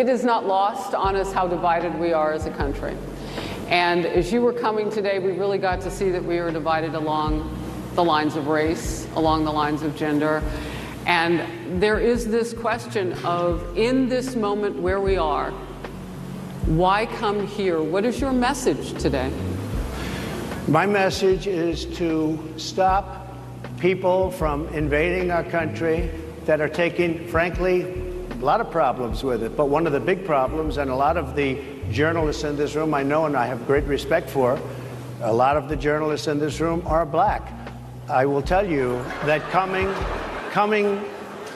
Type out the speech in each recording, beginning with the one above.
It is not lost on us how divided we are as a country. And as you were coming today, we really got to see that we are divided along the lines of race, along the lines of gender. And there is this question of, in this moment where we are, why come here? What is your message today? My message is to stop people from invading our country that are taking, frankly, a lot of problems with it. But one of the big problems, and a lot of the journalists in this room I know and I have great respect for, a lot of the journalists in this room are black. I will tell you that coming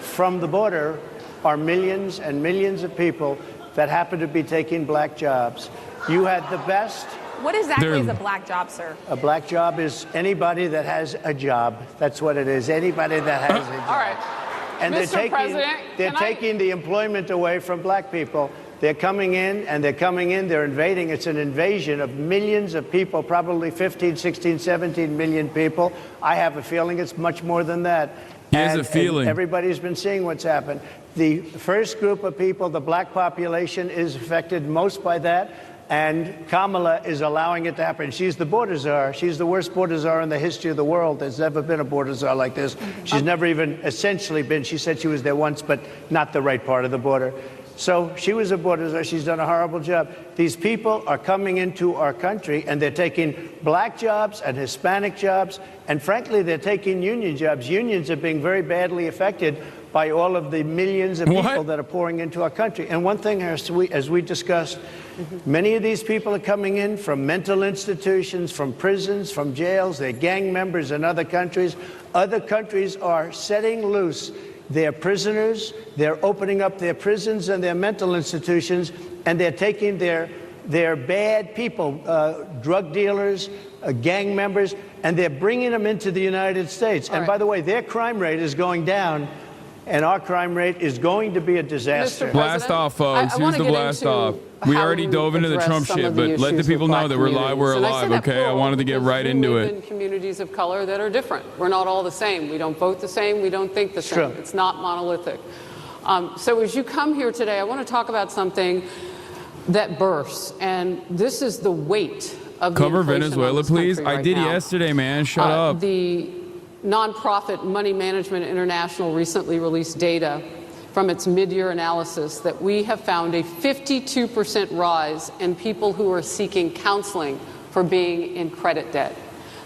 from the border are millions and millions of people that happen to be taking black jobs. You had the best. What exactly is a black job, sir? A black job is anybody that has a job. That's what it is. Anybody that has a job. All right. And they're taking the employment away from black people. They're coming in, they're invading. It's an invasion of millions of people, probably 15, 16, 17 million people. I have a feeling it's much more than that. He has a feeling. And everybody's been seeing what's happened. The first group of people, the black population, is affected most by that. And Kamala is allowing it to happen. She's the border czar. She's the worst border czar in the history of the world. There's never been a border czar like this. She's never even essentially been. She said she was there once, but not the right part of the border. So she was a border czar. She's done a horrible job. These people are coming into our country, and they're taking black jobs and Hispanic jobs, and frankly, they're taking union jobs. Unions are being very badly affected by all of the millions of people that are pouring into our country. And one thing, as we discussed, many of these people are coming in from mental institutions, from prisons, from jails. They're gang members in other countries. Other countries are setting loose their prisoners. They're opening up their prisons and their mental institutions, and they're taking their bad people, drug dealers, gang members, and they're bringing them into the United States. And by the way, their crime rate is going down, and our crime rate is going to be a disaster. Blast off, folks. Here's the blast off. We already dove into the Trump shit, but let the people know that we're live. We're alive, okay? I wanted to get right into it. We live in communities of color that are different. We're not all the same. We don't vote the same. We don't think the same. It's not monolithic. So as you come here today, I want to talk about something that bursts, and this is the weight of the inflation on Venezuela, this country please. I did yesterday, man. Shut up. The nonprofit Money Management International recently released data from its mid-year analysis that we have found a 52% rise in people who are seeking counseling for being in credit debt.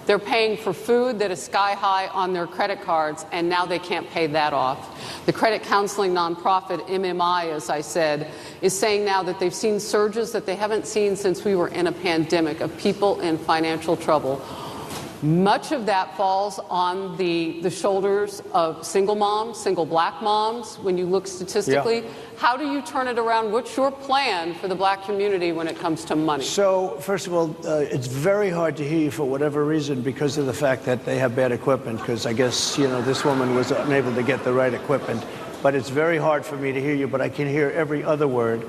They're paying for food that is sky high on their credit cards, and now they can't pay that off. The credit counseling nonprofit MMI, as I said, is saying now that they've seen surges that they haven't seen since we were in a pandemic of people in financial trouble. Much of that falls on the shoulders of single moms, single black moms, when you look statistically. Yeah. How do you turn it around? What's your plan for the black community when it comes to money? So, first of all, it's very hard to hear you for whatever reason because of the fact that they have bad equipment, because I guess, this woman was unable to get the right equipment. But it's very hard for me to hear you, but I can hear every other word.